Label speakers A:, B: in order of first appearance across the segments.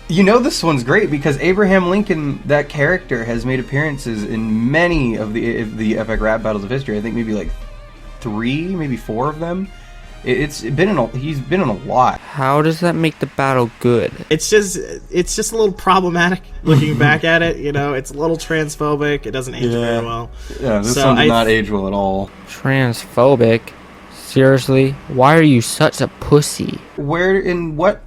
A: You know this one's great because Abraham Lincoln, that character, has made appearances in many of the epic rap battles of history. I think maybe like 3, maybe 4 of them. He's been in a lot.
B: How does that make the battle good?
C: It's just a little problematic looking back at it. You know, it's a little transphobic. It doesn't age very well.
A: Yeah, this one did not age well at all.
B: Transphobic? Seriously? Why are you such a pussy?
A: In what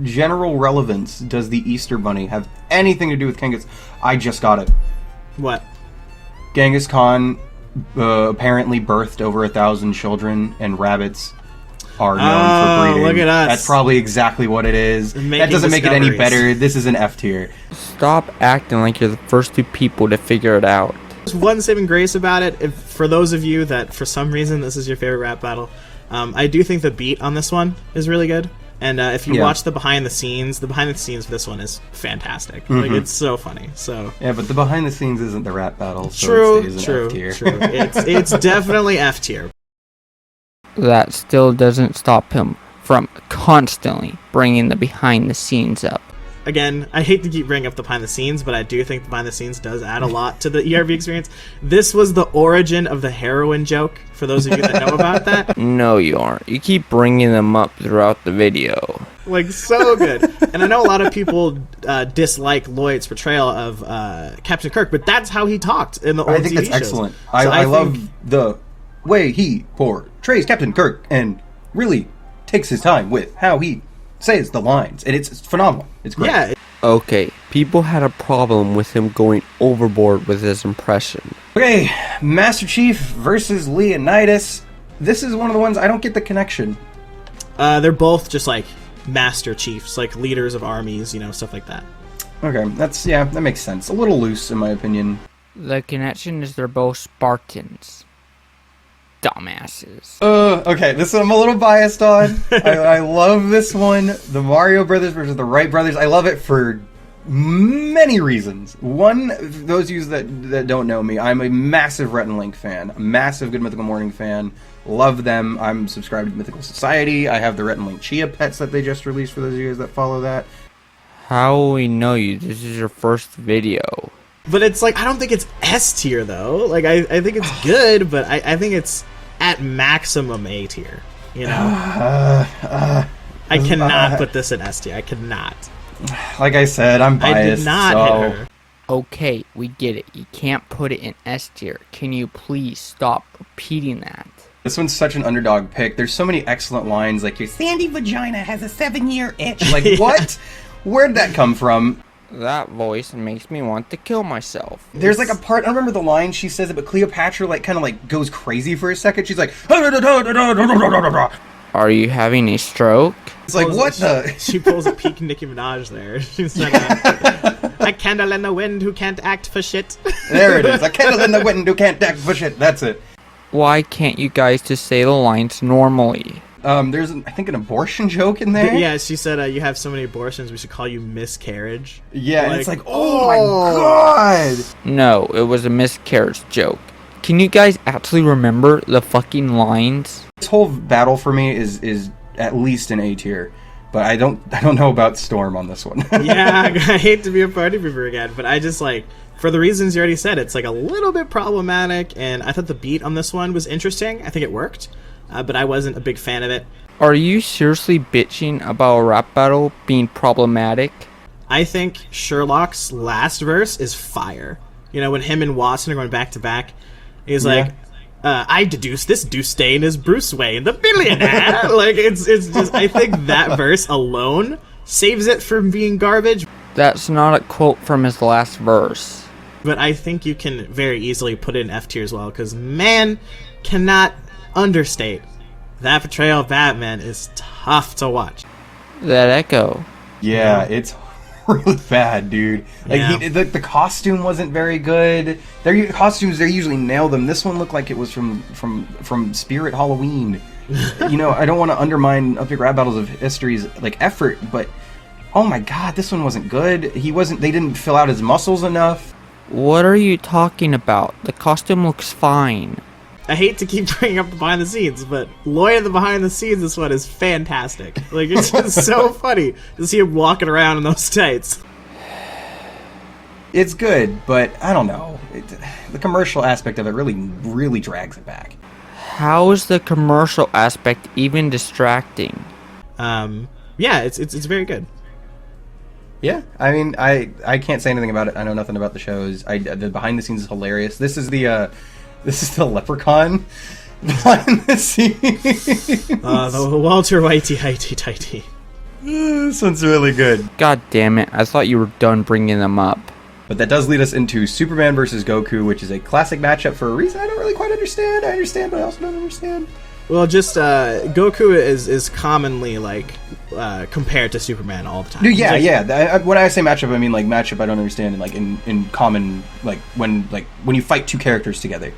A: general relevance does the Easter Bunny have anything to do with Genghis? I just got it.
C: What?
A: Genghis Khan apparently birthed over 1,000 children, and rabbits are known for breeding.
C: Look at us.
A: That's probably exactly what it is. That doesn't make it any better. This is an F tier.
B: Stop acting like you're the first 2 people to figure it out.
C: There's one saving grace about it. For those of you that, for some reason, this is your favorite rap battle, I do think the beat on this one is really good. And if you watch the behind the scenes for this one is fantastic. Mm-hmm. Like, it's so funny. So
A: yeah, but the behind the scenes isn't the rap battle. So it stays an F tier.
C: True. It's definitely F tier.
B: That still doesn't stop him from constantly bringing the behind the scenes up.
C: Again, I hate to keep bringing up the behind the scenes, but I do think the behind the scenes does add a lot to the ERB experience. This was the origin of the heroin joke, for those of you that know about that.
B: No, you aren't. You keep bringing them up throughout the video.
C: Like, so good. And I know a lot of people dislike Lloyd's portrayal of Captain Kirk, but that's how he talked in the old TV shows.
A: I think that's excellent. I love the way he portrays Captain Kirk and really takes his time with how he says the lines, and it's phenomenal. It's great.
C: Yeah.
B: Okay, people had a problem with him going overboard with his impression.
A: Okay, Master Chief versus Leonidas. This is one of the ones I don't get the connection.
C: They're both just like Master Chiefs, like leaders of armies, you know, stuff like that.
A: Okay, that makes sense. A little loose in my opinion.
B: The connection is they're both Spartans. Dumbasses.
A: Okay, this one I'm a little biased on. I love this one. The Mario Brothers versus the Wright Brothers. I love it for many reasons. One, those of you that don't know me, I'm a massive Rhett and Link fan. A massive Good Mythical Morning fan. Love them. I'm subscribed to Mythical Society. I have the Rhett and Link Chia pets that they just released for those of you guys that follow that.
B: How will we know you? This is your first video.
C: But it's like, I don't think it's S tier though. Like, I think it's good, but I think it's at maximum A tier. You know? I cannot put this in S tier. I cannot.
A: Like I said, I'm biased.
C: I did not hit her.
B: Okay, we get it. You can't put it in S tier. Can you please stop repeating that?
A: This one's such an underdog pick. There's so many excellent lines, like your sandy vagina has a 7-year itch. Like, yeah. What? Where'd that come from?
B: That voice makes me want to kill myself.
A: There's like a part, I don't remember the line she says it, but Cleopatra like kind of like goes crazy for a second. She's like,
B: are you having a stroke?
A: It's like, what the?
C: She pulls a peak Nicki Minaj there. She's like, a candle in the wind who can't act for shit.
A: There it is. A candle in the wind who can't act for shit. That's it.
B: Why can't you guys just say the lines normally?
A: There's, I think, an abortion joke in there.
C: Yeah, she said, you have so many abortions, we should call you miscarriage.
A: Yeah, like, and it's like, oh my god!
B: No, it was a miscarriage joke. Can you guys actually remember the fucking lines?
A: This whole battle for me is at least an A tier, but I don't know about Storm on this one.
C: Yeah, I hate to be a party pooper again, but I just like, for the reasons you already said, it's like a little bit problematic, and I thought the beat on this one was interesting. I think it worked. But I wasn't a big fan of it.
B: Are you seriously bitching about a rap battle being problematic?
C: I think Sherlock's last verse is fire. You know, when him and Watson are going back to back, he's like, I deduce this Dustain is Bruce Wayne, the billionaire. Like, it's just, I think that verse alone saves it from being garbage.
B: That's not a quote from his last verse.
C: But I think you can very easily put it in F tier as well, because man cannot understate that portrayal of Batman is tough to watch.
B: That echo.
A: Yeah, it's really bad, dude. Like,
C: yeah.
A: The costume wasn't very good. Their costumes, they usually nail them. This one looked like it was from Spirit Halloween. You know, I don't want to undermine Epic Rap Battles of History's like effort, but oh my god, this one wasn't good. They didn't fill out his muscles enough.
B: What are you talking about? The costume looks fine.
C: I hate to keep bringing up the behind the scenes, but Lloyd in the behind the scenes, this one is fantastic. Like, it's just so funny to see him walking around in those tights.
A: It's good, but I don't know. The commercial aspect of it really drags it back.
B: How is the commercial aspect even distracting?
C: Yeah, it's very good.
A: Yeah, I mean, I can't say anything about it. I know nothing about the shows. The behind the scenes is hilarious. This is the Leprechaun behind the scenes.
C: The Walter Whitey tighty.
A: This one's really good.
B: God damn it, I thought you were done bringing them up.
A: But that does lead us into Superman versus Goku, which is a classic matchup for a reason I don't really quite understand. I understand, but I also don't understand.
C: Well, just Goku is commonly like compared to Superman all the time.
A: Dude, yeah. When I say matchup, I mean like matchup. I don't understand in common like when you fight two characters together.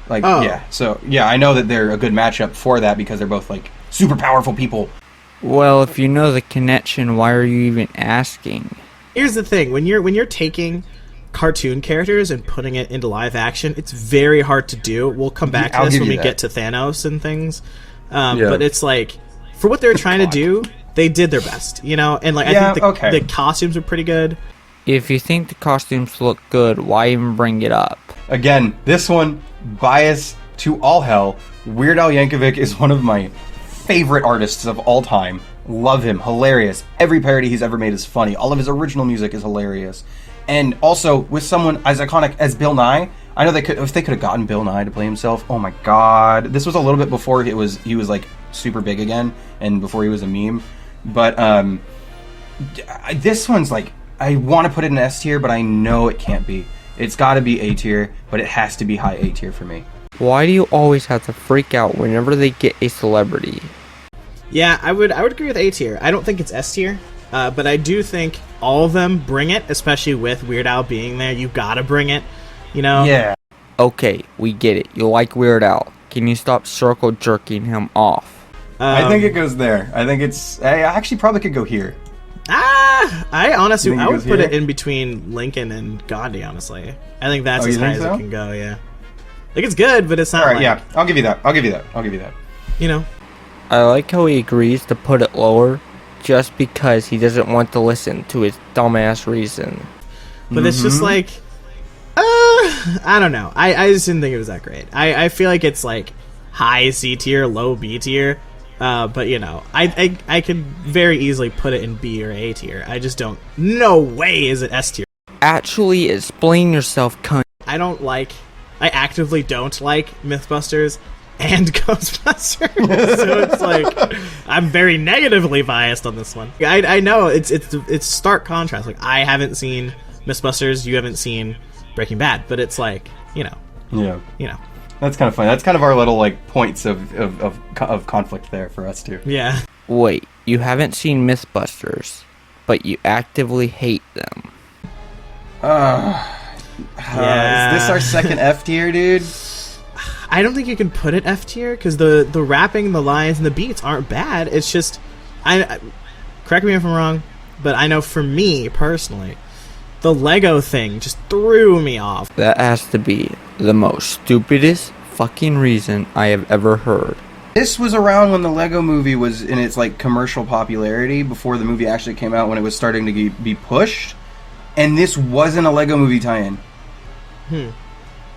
A: Like yeah. So yeah, I know that they're a good matchup for that because they're both like super powerful people.
B: Well, if you know the connection, why are you even asking?
C: Here's the thing: when you're taking cartoon characters and putting it into live action, it's very hard to do. We'll come back to this when we get to Thanos and things. But it's like, for what they're trying to do, they did their best, you know? And like, I think the costumes are pretty good.
B: If you think the costumes look good, why even bring it up?
A: Again, this one, bias to all hell. Weird Al Yankovic is one of my favorite artists of all time. Love him. Hilarious. Every parody he's ever made is funny. All of his original music is hilarious. And also, with someone as iconic as Bill Nye, I know if they could have gotten Bill Nye to play himself, oh my god. This was a little bit before he was like super big again, and before he was a meme. But this one's like, I want to put it in S tier, but I know it can't be. It's got to be A tier, but it has to be high A tier for me.
B: Why do you always have to freak out whenever they get a celebrity?
C: Yeah, I would agree with A tier. I don't think it's S tier. But I do think all of them bring it, especially with Weird Al being there. You gotta bring it, you know?
A: Yeah.
B: Okay, we get it. You like Weird Al. Can you stop circle jerking him off?
A: I think it goes there. I think I actually probably could go here.
C: I honestly, I would put
A: here?
C: it in between Lincoln and Gandhi, honestly. I think that's as high as it can go, yeah. Like, it's good, but it's not
A: Alright, yeah. I'll give you that.
C: You know?
B: I like how he agrees to put it lower, just because he doesn't want to listen to his dumbass reason.
C: But it's just like, I don't know. I just didn't think it was that great. I feel like it's like high C tier, low B tier. But you know, I could very easily put it in B or A tier. I just don't. No way is it S tier.
B: Actually, explain yourself, cunt.
C: I actively don't like Mythbusters and Ghostbusters, so it's like I'm very negatively biased on this one. I know it's stark contrast. Like, I haven't seen Mythbusters, you haven't seen Breaking Bad, but it's like, you know,
A: that's kind of funny. That's kind of our little like points of conflict there for us too.
C: Yeah.
B: Wait, you haven't seen Mythbusters, but you actively hate them.
C: Yeah.
A: Is this our second F tier, dude?
C: I don't think you can put it F tier because the rapping, the lines, and the beats aren't bad. It's just, I correct me if I'm wrong, but I know for me personally, the Lego thing just threw me off.
B: That has to be the most stupidest fucking reason I have ever heard.
A: This was around when the Lego movie was in its like commercial popularity before the movie actually came out, when it was starting to be pushed, and this wasn't a Lego movie tie-in.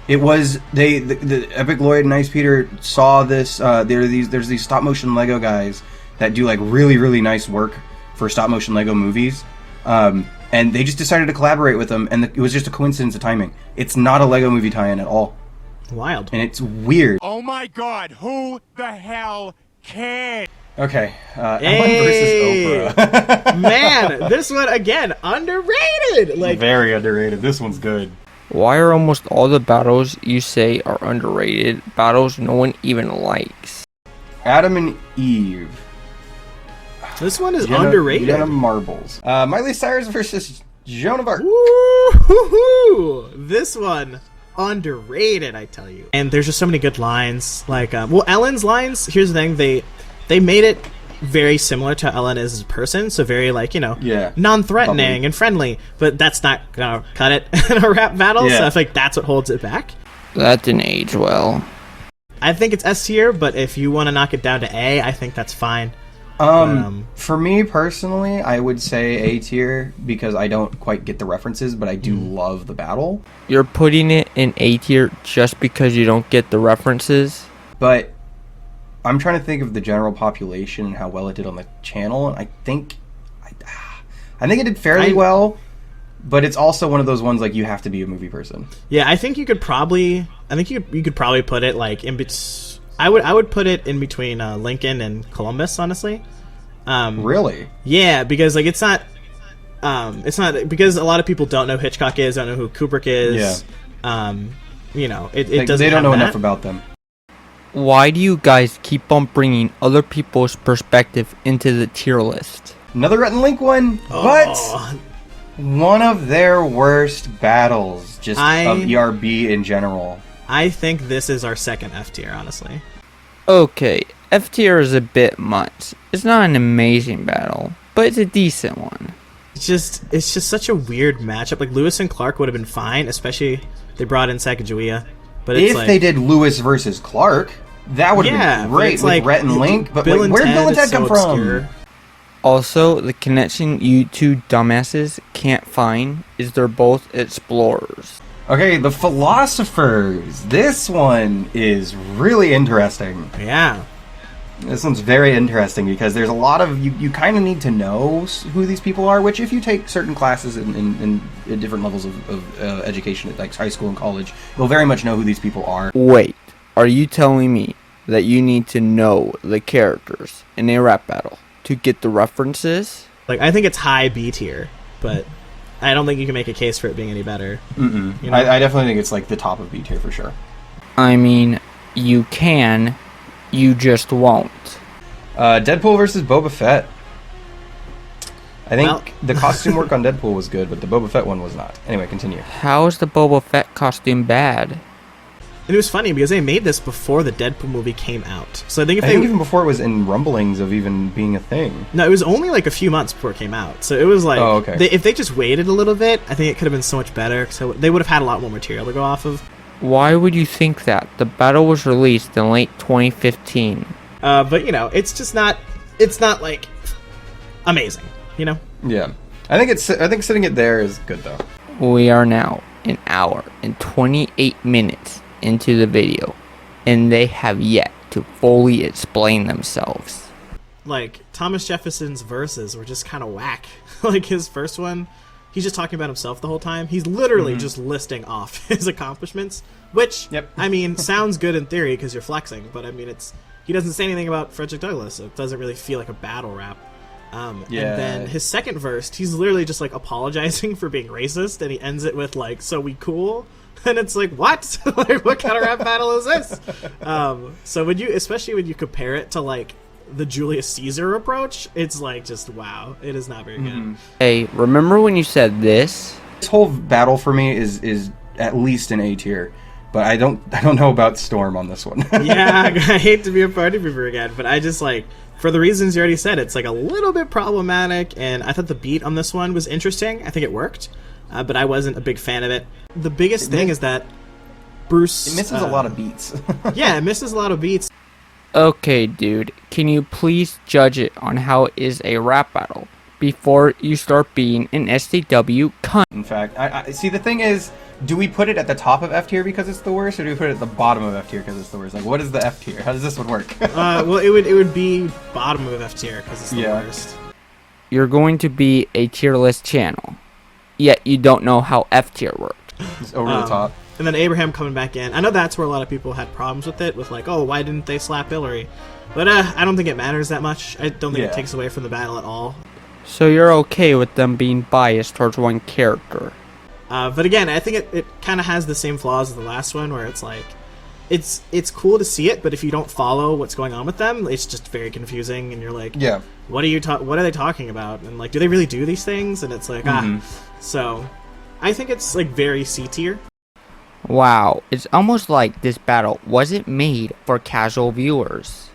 A: It was the Epic Lloyd and Ice Peter saw this. There's these stop motion Lego guys that do like really nice work for stop motion Lego movies, and they just decided to collaborate with them, and it was just a coincidence of timing. It's not a Lego movie tie-in at all.
C: Wild.
A: And it's weird.
D: Oh my god, who the hell cares?
A: Okay,
C: Hey!
A: Ellen versus Oprah.
C: Man, this one again underrated. Like,
A: very underrated. This one's good.
B: Why are almost all the battles you say are underrated battles no one even likes?
A: Adam and Eve.
C: this one is underrated.
A: Jenna Marbles. Miley Cyrus versus Joan of Arc.
C: Woo-hoo-hoo. This one underrated, I tell you. And there's just so many good lines. Like, well, Ellen's lines. Here's the thing: they made it very similar to Ellen as a person, so very like, you know, non-threatening
A: Bubbly.
C: and friendly. But that's not gonna cut it in a rap battle. So I feel like that's what holds it back.
B: That didn't age well.
C: I think it's S tier, but if you want to knock it down to A, I think that's fine.
A: For me personally, I would say A tier because I don't quite get the references, but I do love the battle.
B: You're putting it in A tier just because you don't get the references?
A: But I'm trying to think of the general population and how well it did on the channel, and I think it did fairly well. But it's also one of those ones like you have to be a movie person.
C: Yeah, I think you could probably put it like in I would put it in between Lincoln and Columbus, honestly.
A: Really?
C: Yeah, because like it's not because a lot of people don't know who Hitchcock is, don't know who Kubrick is.
A: Yeah.
C: You know, it doesn't.
A: They don't
C: have
A: know
C: that.
A: enough about them.
B: Why do you guys keep on bringing other people's perspective into the tier list?
A: Another Rhett and Link one, but one of their worst battles, just of ERB in general.
C: I think this is our second F tier, honestly.
B: Okay, F tier is a bit much. It's not an amazing battle, but it's a decent one.
C: It's just such a weird matchup. Like Lewis and Clark would have been fine, especially they brought in Sacagawea. But it's
A: if they did Lewis versus Clark, that would have been great with
C: like,
A: Rhett and Link. But
C: Bill and
A: where did Bill and Ted
C: is so
A: come from?
C: obscure.
B: Also, the connection you two dumbasses can't find is they're both explorers.
A: Okay, the philosophers. This one is really interesting.
C: Yeah.
A: This one's very interesting because there's a lot of you kind of need to know who these people are, which if you take certain classes in different levels of education, like high school and college, you'll very much know who these people are.
B: Wait, are you telling me that you need to know the characters in a rap battle to get the references?
C: Like, I think it's high B tier, but I don't think you can make a case for it being any better.
A: You know? I definitely think it's like the top of B tier for sure.
B: I mean, you can, you just won't.
A: Deadpool versus Boba Fett. I think the costume work on Deadpool was good, but the Boba Fett one was not. Anyway, continue.
B: How is the Boba Fett costume bad?
C: And it was funny because they made this before the Deadpool movie came out. So I think
A: even before it was in rumblings of even being a thing.
C: No, it was only like a few months before it came out. So it was like, if they just waited a little bit, I think it could have been so much better. So they would have had a lot more material to go off of.
B: Why would you think that? The battle was released in late 2015.
C: But you know, it's not like amazing, you know?
A: Yeah. I think sitting it there is good though.
B: We are now an hour and 28 minutes into the video, and they have yet to fully explain themselves.
C: Like, Thomas Jefferson's verses were just kind of whack. Like, his first one, he's just talking about himself the whole time. He's literally just listing off his accomplishments, which, I mean, sounds good in theory because you're flexing, but I mean, he doesn't say anything about Frederick Douglass, so it doesn't really feel like a battle rap. And then his second verse, he's literally just, like, apologizing for being racist, and he ends it with, like, so we cool? And it's like, what? Like, what kind of rap battle is this? So especially when you compare it to, like, the Julius Caesar approach, it's like, just, wow. It is not very good.
B: Hey, remember when you said this?
A: This whole battle for me is at least an A tier. But I don't know about Storm on this one.
C: Yeah, I hate to be a party pooper again, but I just, like, for the reasons you already said, it's, like, a little bit problematic, and I thought the beat on this one was interesting. I think it worked. But I wasn't a big fan of it. The biggest thing is that Bruce...
A: It misses a lot of beats.
C: Yeah, it misses a lot of beats.
B: Okay, dude, can you please judge it on how it is a rap battle before you start being an SJW cunt?
A: In fact, I see, the thing is, do we put it at the top of F tier because it's the worst, or do we put it at the bottom of F tier because it's the worst? Like, what is the F tier? How does this one work?
C: Well, it would be bottom of F tier because it's the worst.
B: You're going to be a tier list channel, yet you don't know how F tier worked.
A: It's over the top.
C: And then Abraham coming back in. I know that's where a lot of people had problems with it, with like, oh, why didn't they slap Hillary? But I don't think it matters that much. I don't think it takes away from the battle at all.
B: So you're okay with them being biased towards one character?
C: But again, I think it kind of has the same flaws as the last one, where it's like, it's cool to see it, but if you don't follow what's going on with them, it's just very confusing, and you're like, what are they talking about? And like, do they really do these things? And it's like, So, I think it's like very C tier.
B: Wow, it's almost like this battle wasn't made for casual viewers.